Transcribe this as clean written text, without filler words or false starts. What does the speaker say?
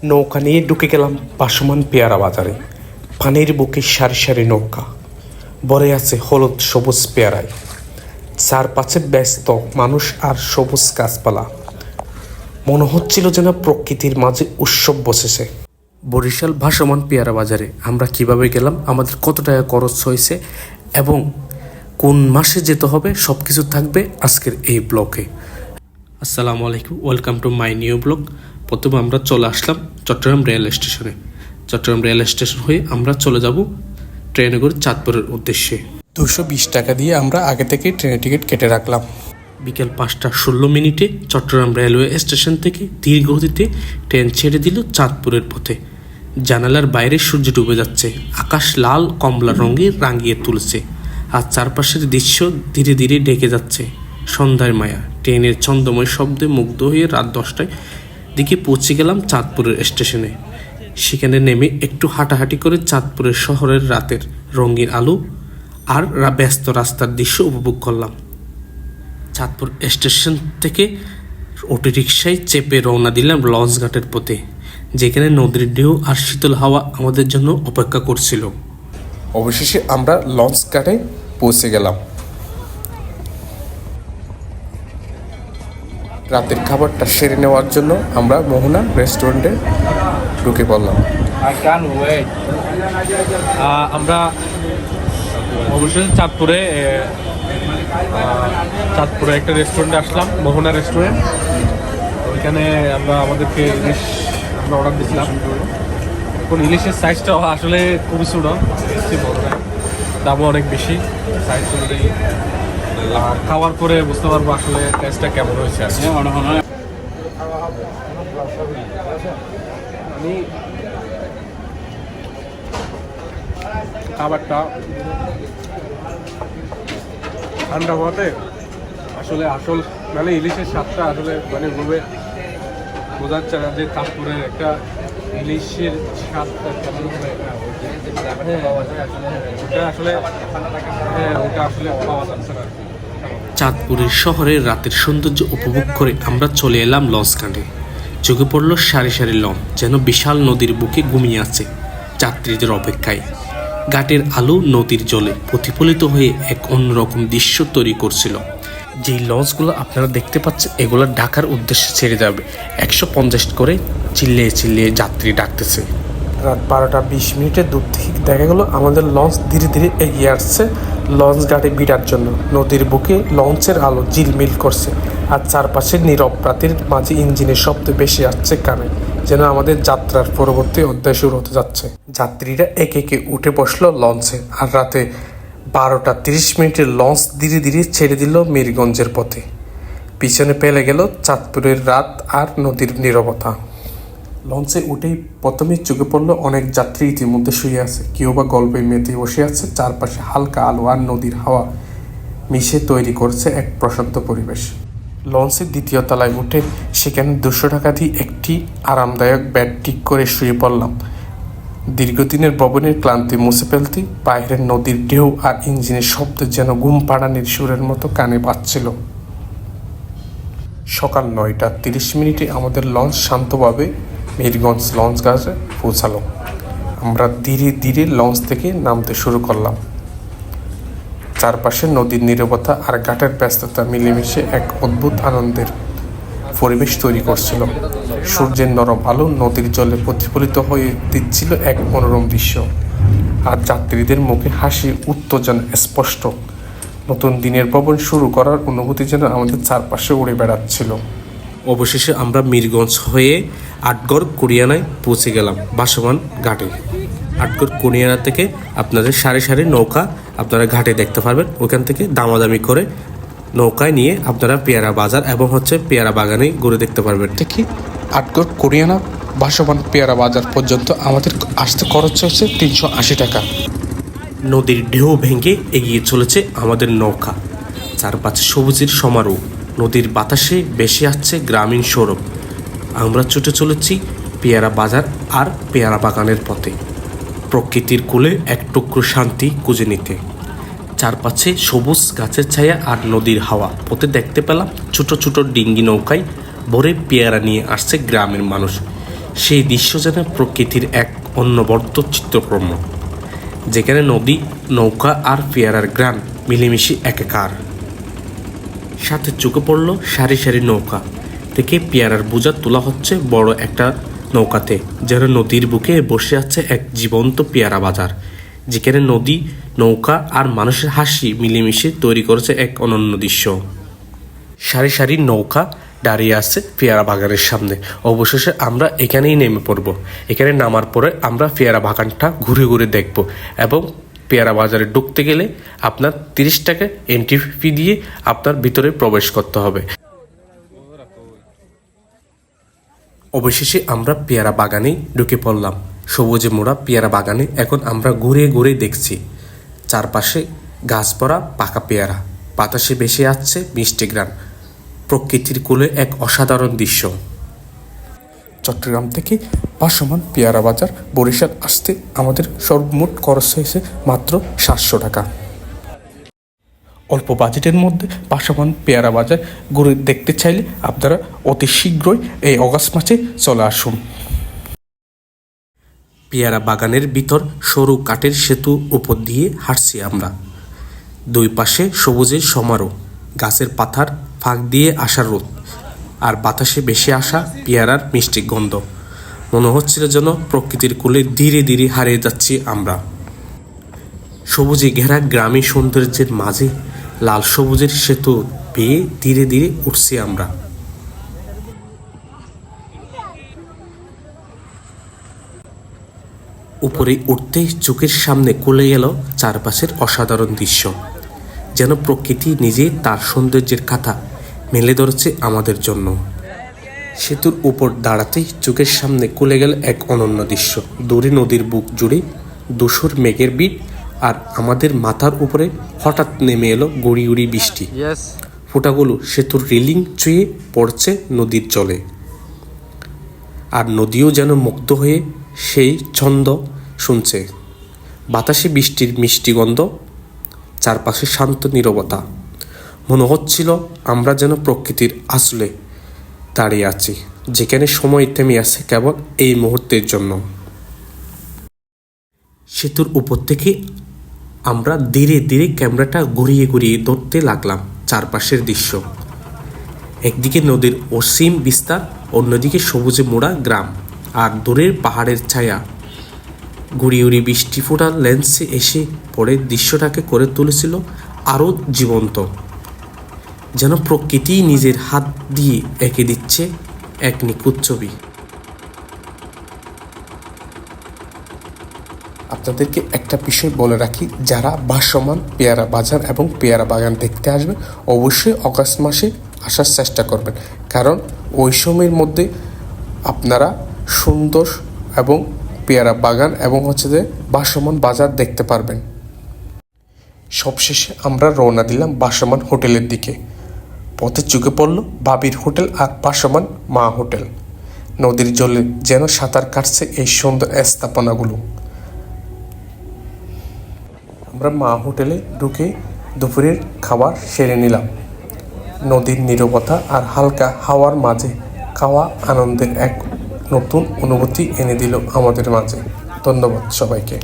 নৌকা নিয়ে ঢুকে গেলাম ভাসমান পেয়ারা বাজারে। পানির বুকে সারি সারি নৌকা, ভরে আছে হলুদ সবুজ পেয়ারায়। চারপাশে ব্যস্ত মানুষ আর সবুজ গাছপালা। মনে হচ্ছিল যেন প্রকৃতির মাঝে উৎসব বসেছে। বরিশাল ভাসমান পেয়ারা বাজারে আমরা কিভাবে গেলাম, আমাদের কত টাকা খরচ হয়েছে এবং কোন মাসে যেতে হবে, সব কিছু থাকবে আজকের এই ব্লগে। আসসালামু আলাইকুম, welcome to my new blog. প্রথমে আমরা চলে আসলাম চট্টগ্রাম রেল স্টেশনে। চট্টগ্রাম রেল স্টেশন হয়ে আমরা চলে যাব ট্রেনে করে চাঁদপুরের উদ্দেশ্যে। 220 টাকা দিয়ে আমরা আগে থেকে ট্রেনের টিকিট কেটে রাখলাম। বিকেল 5:16 চট্টগ্রাম রেলওয়ে স্টেশন থেকে ধীর গতিতে ট্রেন ছেড়ে দিল চাঁদপুরের পথে। জানালার বাইরে সূর্য ডুবে যাচ্ছে, আকাশ লাল কমলা রঙে রাঙিয়ে তুলছে, আর চারপাশের দৃশ্য ধীরে ধীরে ঢেকে যাচ্ছে সন্ধ্যার মায়া। ট্রেনের ছন্দময় শব্দে মুগ্ধ হয়ে রাত 10টার দিকে পৌঁছে গেলাম চাঁদপুরের স্টেশনে। সেখানে নেমে একটু হাঁটাহাঁটি করে চাঁদপুরের শহরের রাতের রঙিন আলো আর ব্যস্ত রাস্তার দৃশ্য উপভোগ করলাম। চাঁদপুর স্টেশন থেকে অটোরিকশায় চেপে রওনা দিলাম লঞ্চঘাটের পথে, যেখানে নদীর ঢেউ আর শীতল হাওয়া আমাদের জন্য অপেক্ষা করছিল। অবশেষে আমরা লঞ্চঘাটে পৌঁছে গেলাম। রাতের খাবারটা সেরে নেওয়ার জন্য আমরা মোহনা রেস্টুরেন্টে ঢুকে পড়লাম। আমরা অবশ্যই চাঁদপুরে একটা রেস্টুরেন্টে আসলাম, মোহনা রেস্টুরেন্ট। ওইখানে আমরা ইলিশ অর্ডার দিয়েছিলাম। এখন ইলিশের সাইজটা আসলে খুবই ছোট, দামও অনেক বেশি। সাইজ অনুযায়ী খাওয়ার পরে বুঝতে পারবো আসলে টেস্টটা কেমন হয়েছে। আমি খাবারটা ঠান্ডা হওয়াতে আসল মানে ইলিশের স্বাদটা আসলে ভাবে বোঝা যাচ্ছে না যে চাঁদপুরের একটা ইলিশের স্বাদটা কেমন হবে। ওটা আসলে পাওয়া যাচ্ছে না। চাঁদপুরের শহরের রাতের সৌন্দর্য উপভোগ করে আমরা চলে এলাম লঞ্চঘাটে। চোখে পড়ল সারি সারি লঞ্চ, যেন বিশাল নদীর বুকে ঘুমিয়ে আছে যাত্রীদের অপেক্ষায়। ঘাটের আলো নদীর জলে প্রতিফলিত হয়ে এক অন্যরকম দৃশ্য তৈরি করছিল। যেই লঞ্চগুলো আপনারা দেখতে পাচ্ছেন, এগুলো ঢাকার উদ্দেশ্যে ছেড়ে যাবে। 150 করে চিল্লিয়ে চিল্লিয়ে যাত্রী ডাকতেছে। রাত 12:20 দূর থেকে দেখা গেল আমাদের লঞ্চ ধীরে ধীরে এগিয়ে আসছে লঞ্চ ঘাটে ভিড়ার জন্য। নদীর বুকে লঞ্চের আলো ঝিলমিল করছে, আর চারপাশে নীরব রাতের মাঝে ইঞ্জিনের শব্দ বেশি আসছে কানে, যেন আমাদের যাত্রার পরবর্তী অধ্যায় শুরু হতে যাচ্ছে। যাত্রীরা একে একে উঠে বসলো লঞ্চে, আর রাতে 12:30 লঞ্চ ধীরে ধীরে ছেড়ে দিল মিরগঞ্জের পথে। পিছনে পেলে গেল চাঁদপুরের রাত আর নদীর নীরবতা। লঞ্চে উঠেই প্রথমে চোখে পড়লো অনেক যাত্রী ইতিমধ্যে শুয়ে আছে, কেউ বা গল্পে মেতে বসে আছে। চারপাশে হালকা আলো আর নদীর হাওয়া মিশে তৈরি করছে এক প্রশান্ত পরিবেশ। লঞ্চের দ্বিতীয় তলায় উঠে সেখানে 200 টাকা দিয়ে একটি আরামদায়ক বেড ঠিক করে শুয়ে পড়লাম। দীর্ঘদিনের ভবনের ক্লান্তি মুছে ফেলতে বাইরের নদীর ঢেউ আর ইঞ্জিনের শব্দ যেন ঘুম পাড়ানির সুরের মতো কানে বাজছিল। সকাল 9:30 আমাদের লঞ্চ শান্তভাবে মিরগঞ্জ লঞ্চ ঘাটে পৌঁছালো। আমরা ধীরে ধীরে লঞ্চ থেকে নামতে শুরু করলাম। চারপাশে নদীর নীরবতা আর ঘাটের ব্যস্ততা মিলেমিশে এক অদ্ভুত আনন্দের পরিবেশ তৈরি করছিল। সূর্যের নরম আলো নদীর জলে প্রতিফলিত হয়ে দিচ্ছিল এক মনোরম দৃশ্য, আর যাত্রীদের মুখে হাসি উত্তেজনা স্পষ্ট। নতুন দিনের ভ্রমণ শুরু করার অনুভূতি যেন আমাদের চারপাশে উড়ে বেড়াচ্ছিল। অবশেষে আমরা মিরগঞ্জ হয়ে আটগড় কুড়িয়ানায় পৌঁছে গেলাম ভাসমান ঘাটে। আটগড় কুড়িয়ানা থেকে আপনাদের সারি সারি নৌকা আপনারা ঘাটে দেখতে পারবেন। ওখান থেকে দামাদামি করে নৌকায় নিয়ে আপনারা পেয়ারা বাজার এবং পেয়ারা বাগানে ঘুরে দেখতে পারবেন। দেখি আটগড় কুড়িয়ানা ভাসমান পেয়ারা বাজার পর্যন্ত আমাদের আসতে খরচ হচ্ছে 380 টাকা। নদীর ঢেউ ভেঙে এগিয়ে চলেছে আমাদের নৌকা। চারপাশে সবুজের সমারোহ, নদীর বাতাসে ভেসে আসছে গ্রামীণ সৌরভ। আমরা ছুটে চলেছি পেয়ারা বাজার আর পেয়ারা বাগানের পথে, প্রকৃতির কোলে এক টুকরো শান্তি খুঁজে নিতে। চারপাশে সবুজ গাছের ছায়া আর নদীর হাওয়া। পথে দেখতে পেলাম ছোট ছোট ডিঙ্গি নৌকায় ভরে পেয়ারা নিয়ে আসছে গ্রামের মানুষ। সেই দৃশ্য যেন প্রকৃতির এক অনবদ্য চিত্রকর্ম, যেখানে নদী, নৌকা আর পেয়ারার গ্রাম মিলেমিশে একাকার। সাথে চোখে পড়ল সারি সারি নৌকা থেকে পেয়ারার বোঝা তোলা হচ্ছে বড় একটা নৌকাতে, যেন নদীর বুকে বসে আছে এক জীবন্ত পেয়ারা বাজার, যেখানে নদী, নৌকা আর মানুষের হাসি মিলেমিশে তৈরি করেছে এক অনন্য দৃশ্য। সারি সারি নৌকা দাঁড়িয়ে আছে পেয়ারা বাগানের সামনে। অবশেষে আমরা এখানেই নেমে পড়ব। এখানে নামার পরে আমরা পেয়ারা বাগানটা ঘুরে ঘুরে দেখব এবং পেয়ারা বাজারে ঢুকতে গেলে আপনার 30 টাকা এন্ট্রি ফি দিয়ে আপনার ভিতরে প্রবেশ করতে হবে। অবশেষে আমরা পেয়ারা বাগানে ঢুকে পড়লাম। সবুজে মোড়া পেয়ারা বাগানে এখন আমরা ঘুরে ঘুরে দেখছি। চারপাশে গাছ ভরা পাকা পেয়ারা, বাতাসে ভেসে আসছে মিষ্টি গ্রাম। প্রকৃতির কোলে এক অসাধারণ দৃশ্য। চট্টগ্রাম থেকে ভাসমান পেয়ারা বাজার বরিশাল আসতে আমাদের সর্বমোট খরচ হয়েছে মাত্র 700 টাকা। অল্প বাজেটের মধ্যে ভাসমান পেয়ারা বাজার ঘুরে দেখতে চাইলে আপনারা অতি শীঘ্রই এই অগাস্ট মাসে চলে আসুন। পেয়ারা বাগানের ভিতর সরু কাঠের সেতু উপর দিয়ে হাঁটছি আমরা। দুই পাশে সবুজের সমারোহ, গাছের পাতার ফাঁক দিয়ে আসা রোদ আর বাতাসে ভেসে আসা পেয়ারার মিষ্টি গন্ধ। মনে হচ্ছিল যেন প্রকৃতির কোলে ধীরে ধীরে হারিয়ে যাচ্ছি আমরা। সবুজে ঘেরা গ্রামীণ সৌন্দর্যের মাঝে লাল সবুজের সেতু বেয়ে ধীরে ধীরে উঠছি আমরা। উপরে উঠতেই চোখের সামনে খুলে গেল চারপাশের অসাধারণ দৃশ্য, যেন প্রকৃতি নিজে তার সৌন্দর্যের কথা মেলে ধরেছে আমাদের জন্য। সেতুর উপর দাঁড়াতেই চোখের সামনে খুলে গেল এক অনন্য দৃশ্য। দূরে নদীর বুক জুড়ে ধূসর মেঘের বিট, আর আমাদের মাথার উপরে হঠাৎ নেমে এলো গুড়ি গুড়ি বৃষ্টি। ফোঁটাগুলো সেতুর রেলিং চুয়ে পড়ছে নদীর জলে, আর নদীও যেন মুগ্ধ হয়ে সেই ছন্দ শুনছে। বাতাসে বৃষ্টির মিষ্টি গন্ধ, চারপাশে শান্ত নীরবতা। মনে হচ্ছিল আমরা যেন প্রকৃতির আসলে দাঁড়িয়ে আছি, যেখানে সময় থেমে আছে কেবল এই মুহূর্তের জন্য। সেতুর উপর থেকে আমরা ধীরে ধীরে ক্যামেরাটা ঘুরিয়ে ঘুরিয়ে ধরতে লাগলাম চারপাশের দৃশ্য। একদিকে নদীর অসীম বিস্তার, অন্যদিকে সবুজে মোড়া গ্রাম আর দূরের পাহাড়ের ছায়া। গুড়ি গুড়ি বৃষ্টি ফোঁটা লেন্সে এসে পরে দৃশ্যটাকে করে তুলেছিল আরও জীবন্ত, যেন প্রকৃতি নিজের হাত দিয়ে এঁকে দিচ্ছে এক নিখুঁত ছবি। আপনাদেরকে একটা বিষয় বলে রাখি, যারা ভাসমান পেয়ারা বাজার এবং পেয়ারা বাগান দেখতে আসবেন অবশ্যই অগাস্ট মাসে আসার চেষ্টা করবেন, কারণ ওই সময়ের মধ্যে আপনারা সুন্দর এবং পেয়ারা বাগান এবং যে ভাসমান বাজার দেখতে পারবেন। সবশেষে আমরা রওনা দিলাম ভাসমান হোটেলের দিকে। পথে চোখে পড়ল বাবির হোটেল আর ভাসমান মা হোটেল। নদীর জলে যেন সাঁতার কাটছে এই সুন্দর স্থাপনাগুলো। আমরা মা হোটেলে ঢুকে দুপুরের খাবার সেরে নিলাম। নদীর নীরবতা আর হালকা হাওয়ার মাঝে খাওয়া আনন্দের এক নতুন অনুভূতি এনে দিল আমাদের মাঝে। ধন্যবাদ সবাইকে।